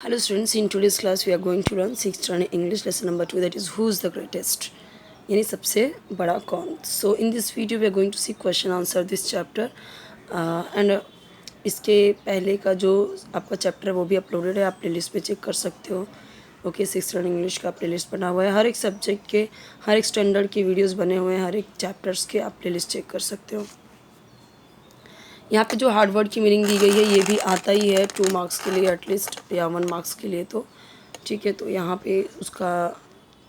Hello students, in today's class we are going to learn 6th standard English lesson number 2, that is who's the greatest यानी सबसे बड़ा कौन. So in this video we are going to see question answer this chapter and इसके पहले का जो आपका chapter है वो भी अपलोडेड है, आप प्लेलिस्ट पे चेक कर सकते हो. ओके, 6th स्टैंडर्ड इंग्लिश का प्लेलिस्ट बना हुआ है, हर एक सब्जेक्ट के हर एक स्टैंडर्ड की वीडियोस बने हुए हैं, हर एक चैप्टर्स के आप प्लेलिस्ट चेक कर सकते हो. यहाँ पे जो हार्ड वर्ड की मीनिंग दी गई है ये भी आता ही है 2 मार्क्स के लिए एटलीस्ट या 1 मार्क्स के लिए, तो ठीक है. तो यहाँ पे उसका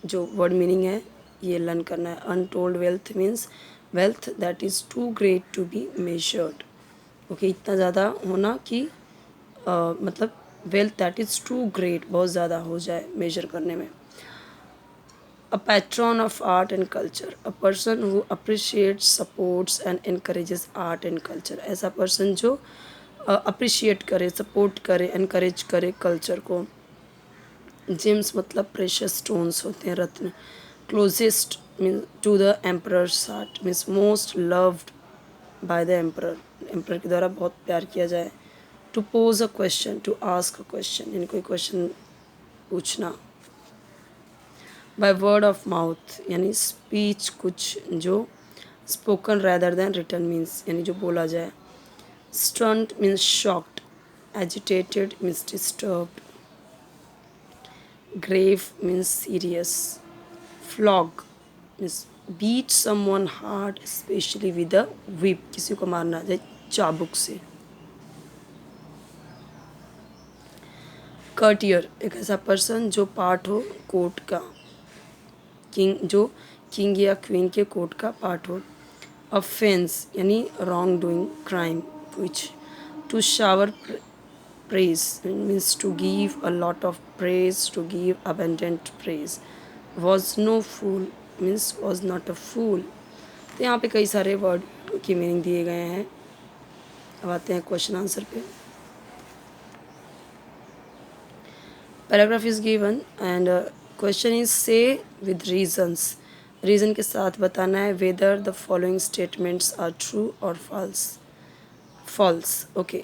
जो वर्ड मीनिंग है ये लर्न करना है. Untold wealth means wealth that is too great to be measured. Okay, इतना ज़्यादा होना कि मतलब wealth that is too great, बहुत ज़्यादा हो जाए मेजर करने में. A patron of art and culture, a person who appreciates, supports and encourages art and culture. ऐसा पर्सन जो अप्रिशिएट करे, सपोर्ट करे, एनकरेज करे कल्चर को. जेम्स मतलब प्रेशियस स्टोन्स होते हैं, रत्न. Closest mean to the emperor's heart means most loved by the emperor, emperor के द्वारा बहुत प्यार किया जाए. To pose a question, to ask a question यानी कोई क्वेश्चन पूछना. बाय वर्ड ऑफ माउथ यानी स्पीच कुछ जो spoken rather than written means यानी जो बोला जाए. Stunt means shocked, agitated means disturbed, grave means serious, flog means beat someone hard specially with a whip, किसी को मारना जाए चाबुक से. कर्टियर एक ऐसा पर्सन जो पार्ट हो कोर्ट का, किंग जो किंग या क्वीन के कोर्ट का पार्ट हो. ऑफेंस यानी wrong doing, crime which. To shower praise means to give a lot of praise, to give abundant praise. Was no fool means was not a fool. तो यहाँ पे कई सारे वर्ड की मीनिंग दिए गए हैं. अब आते हैं क्वेश्चन आंसर पे. Paragraph is given and question is say with reasons. Reason के साथ बताना है whether the following statements are true और फॉल्स. फॉल्स. ओके,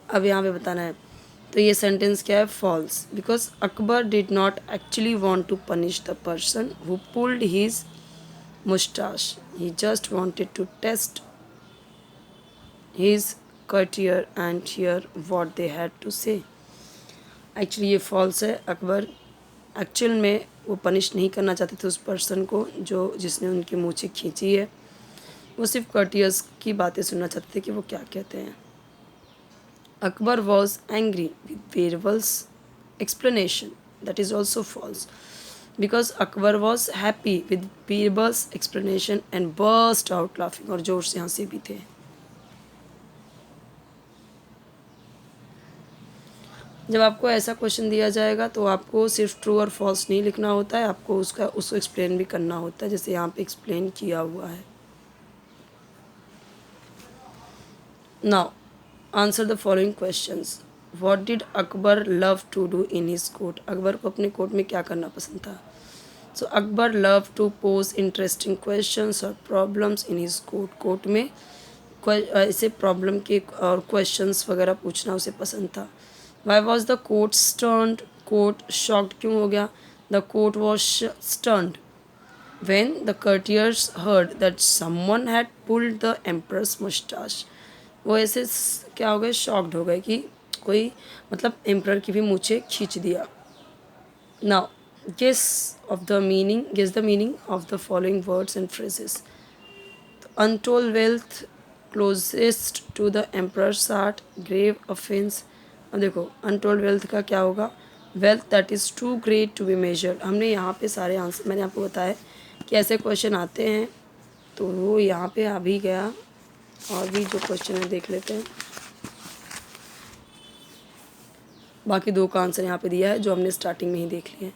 अब यहाँ पे बताना है. तो ये सेंटेंस क्या है? False. Because Akbar did not actually want to punish the person who pulled his moustache, he just wanted to test his courtier and hear what they had to say. Actually ये फॉल्स है. Akbar actual में वो punish नहीं करना चाहते थे उस person को जो जिसने उनकी मूछें खींची है. वो सिर्फ कर्टियर्स की बातें सुनना चाहते थे कि वो क्या कहते हैं. Akbar was angry with Birbals explanation. That is also false. Because Akbar was happy with Birbal's explanation and burst out laughing. और जोर से हंसे भी थे. जब आपको ऐसा क्वेश्चन दिया जाएगा तो आपको सिर्फ ट्रू और फॉल्स नहीं लिखना होता है, आपको उसको एक्सप्लेन भी करना होता है, जैसे यहाँ पे एक्सप्लेन किया हुआ है. Now answer the following questions. What did Akbar love to do in his court. Akbar को अपने कोर्ट में क्या करना पसंद था. So Akbar love to pose interesting questions और problems in his court. Court में ऐसे प्रॉब्लम के और क्वेश्चंस वगैरह पूछना उसे पसंद था. Why was the court stunned. Court shocked क्यों हो गया. The court was stunned when the courtiers heard that someone had pulled the emperor's mustache. वो ऐसे क्या हो गए, शॉक्ड हो गए कि कोई मतलब एम्प्रर की भी मूछें खींच दिया. Now guess the meaning of the following words and phrases. Untold wealth, closest to the emperor's heart, grave offence. अब देखो अनटोल्ड वेल्थ का क्या होगा. Wealth that is too great to be measured. हमने यहाँ पे सारे आंसर मैंने आपको बताया कि ऐसे क्वेश्चन आते हैं, तो वो यहाँ पे आ भी गया. और भी जो क्वेश्चन है देख लेते हैं. बाकी 2 का आंसर यहाँ पे दिया है जो हमने स्टार्टिंग में ही देख लिए हैं.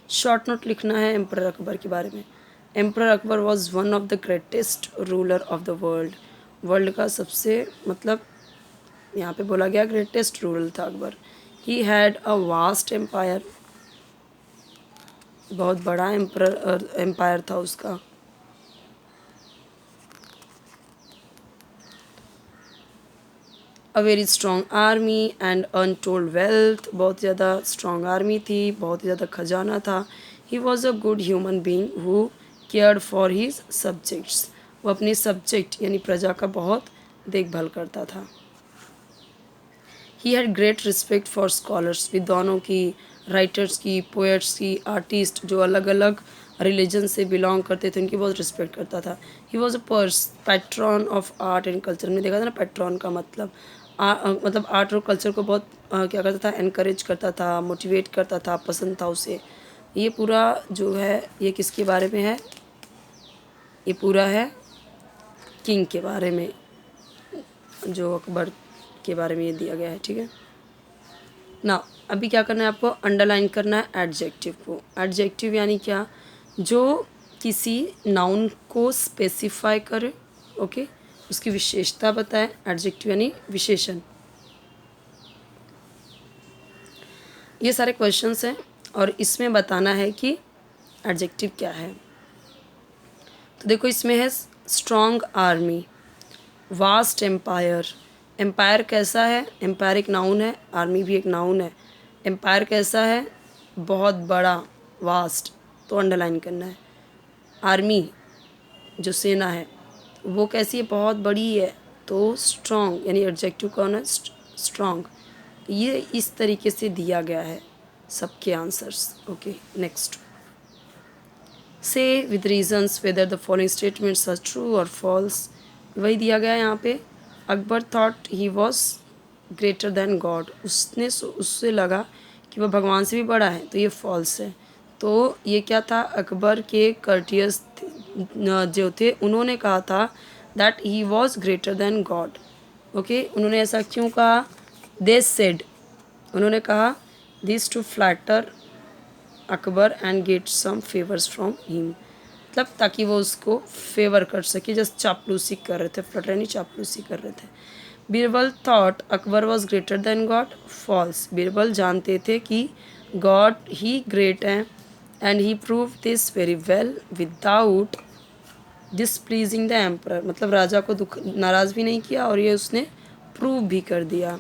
शॉर्ट नोट लिखना है एम्परर अकबर के बारे में. Emperor Akbar was one of the greatest ruler of the world. World का सबसे मतलब यहाँ पे बोला गया ग्रेटेस्ट रूलर था Akbar. He had a vast empire. बहुत बड़ा एम्पायर था उसका. A very strong army and untold wealth, बहुत ज़्यादा स्ट्रॉन्ग आर्मी थी, बहुत ज़्यादा खजाना था. He was a good human being who cared for his subjects, वो अपने सब्जेक्ट यानी प्रजा का बहुत देखभाल करता था. He had great respect for scholars, विद्वानों की, राइटर्स की, पोएट्स की, आर्टिस्ट जो अलग अलग रिलीजन से बिलोंग करते थे उनकी बहुत रिस्पेक्ट करता था. He was a patron of art and culture, में देखा था ना पैट्रॉन का मतलब मतलब आर्ट और कल्चर को बहुत क्या करता था, एनकरेज करता था, मोटिवेट करता था, पसंद था उसे. ये पूरा जो है ये किसके बारे में है, ये पूरा है किंग के बारे में, जो अकबर के बारे में ये दिया गया है. ठीक है ना. अभी क्या करना है आपको, अंडरलाइन करना है एडजेक्टिव को. एडजेक्टिव यानी क्या, जो किसी नाउन को स्पेसिफाई करे, ओके, उसकी विशेषता बताए. एडजेक्टिव यानी विशेषण. ये सारे क्वेश्चंस हैं और इसमें बताना है कि एडजेक्टिव क्या है. तो देखो इसमें है strong army, vast empire. Empire कैसा है, एम्पायर एक नाउन है, आर्मी भी एक नाउन है. एम्पायर कैसा है, बहुत बड़ा, वास्ट, तो अंडरलाइन करना है. आर्मी जो सेना है वो कैसी है, बहुत बड़ी है, तो स्ट्रॉन्ग यानी एडजेक्टिव कौन है, स्ट्रॉन्ग. ये इस तरीके से दिया गया है सबके answers. Okay next. Say with reasons whether the following statements are true और फॉल्स. वही दिया गया है यहाँ पे. Akbar thought he was greater than God, उसने उससे लगा कि वह भगवान से भी बड़ा है, तो ये फॉल्स है. तो ये क्या था, अकबर के कर्टियस जो थे उन्होंने कहा था that he was greater than god. Okay, उन्होंने ऐसा क्यों कहा, दे सेड, उन्होंने कहा this to flatter Akbar and get some favours from him, मतलब ताकि वो उसको फेवर कर सके. जस्ट चापलूसी कर रहे थे, फ्लटर नहीं चापलूसी कर रहे थे. Birbal thought Akbar was greater then God, false. Birbal जानते थे कि गॉड ही ग्रेट है and he prove this very well without displeasing the emperor, मतलब राजा को दुख नाराज़ भी नहीं किया और ये उसने प्रूव भी कर दिया.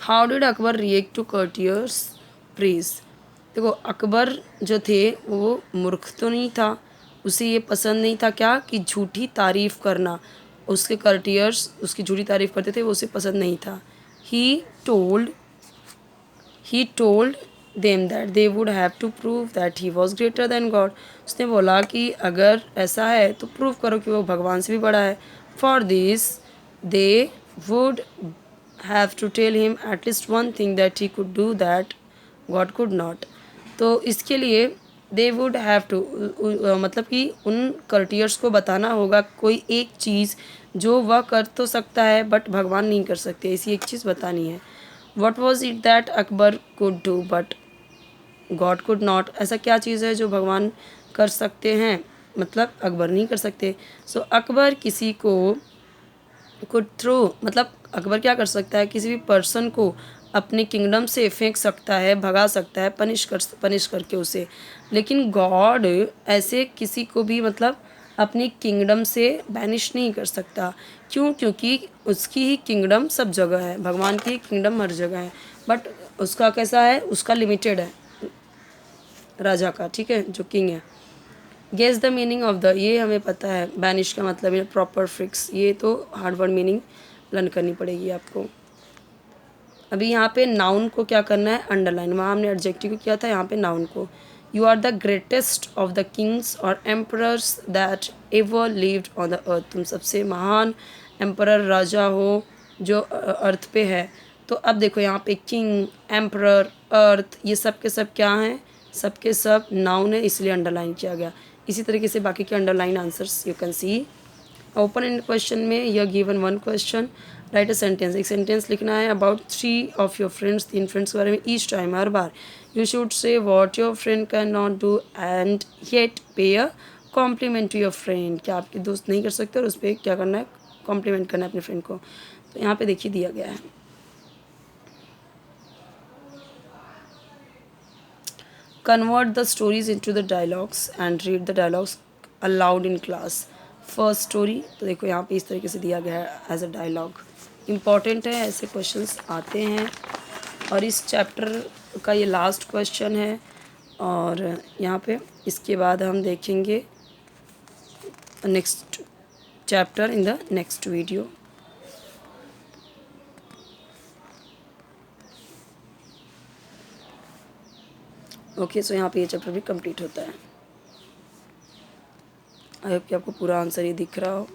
How did Akbar react to courtiers praise. देखो अकबर जो थे वो मूर्ख तो नहीं था, उसे ये पसंद नहीं था क्या कि झूठी तारीफ़ करना, उसके कर्टियर्स उसकी झूठी तारीफ़ करते थे, वो उसे पसंद नहीं था. He told them that they would have to prove that he was greater than God. उसने बोला कि अगर ऐसा है तो प्रूव करो कि वो भगवान से भी बड़ा है. For this they would have to tell him at least one thing that he could do that god could not. तो इसके लिए दे वुड हैव टू मतलब कि उन कर्टियर्स को बताना होगा कोई एक चीज़ जो वह कर तो सकता है बट भगवान नहीं कर सकते, ऐसी एक चीज़ बतानी है. What was it that Akbar could do but God could not, ऐसा क्या चीज़ है जो भगवान कर सकते हैं मतलब अकबर नहीं कर सकते. सो अकबर किसी को कुड थ्रो, मतलब अकबर क्या कर सकता है, किसी भी पर्सन को अपने किंगडम से फेंक सकता है, भगा सकता है, पनिश करके उसे. लेकिन गॉड ऐसे किसी को भी मतलब अपनी किंगडम से बैनिश नहीं कर सकता. क्यों, क्योंकि उसकी ही किंगडम सब जगह है, भगवान की किंगडम हर जगह है, बट उसका कैसा है, उसका लिमिटेड है राजा का. ठीक है, जो किंग है. Guess the meaning of the, ये हमें पता है, बैनिश का मतलब है प्रॉपर फिक्स, ये तो हार्ड वर्ड मीनिंग लर्न करनी पड़ेगी आपको. अभी यहाँ पे नाउन को क्या करना है, अंडरलाइन. वहाँ हमने एडजेक्टिव को किया था, यहाँ पे नाउन को. You are the greatest of the kings और emperors that ever lived on the earth, तुम सबसे महान एम्परर राजा हो जो अर्थ पे है. तो अब देखो यहाँ पे किंग, एम्परर, अर्थ, ये सब के सब क्या हैं, सब के सब नाउन है, इसलिए अंडरलाइन किया गया. इसी तरीके से बाकी के underline answers you can see. Open end question में यह given one question, write a sentence, एक सेंटेंस लिखना है about 3 of your friends, 3 friends के बारे में. ईच टाइम, हर बार, you should say what your friend can not do and yet pay a compliment to your friend, क्या आपके दोस्त नहीं कर सकते और उस पर क्या करना है, कॉम्प्लीमेंट करना है अपने फ्रेंड को. तो यहाँ पे देखिए दिया गया है. Convert the stories into the dialogues and read the dialogues allowed in class. First story, तो देखो यहाँ पे इस तरीके से दिया गया है एज अ डायलॉग. इम्पॉर्टेंट है, ऐसे क्वेश्चंस आते हैं। और इस चैप्टर का ये लास्ट क्वेश्चन है। और यहाँ पे इसके बाद हम देखेंगे next chapter in the next video. Okay, so यहाँ पे ये चैप्टर भी कंप्लीट होता है। आई होप कि आपको पूरा आंसर ये दिख रहा हो।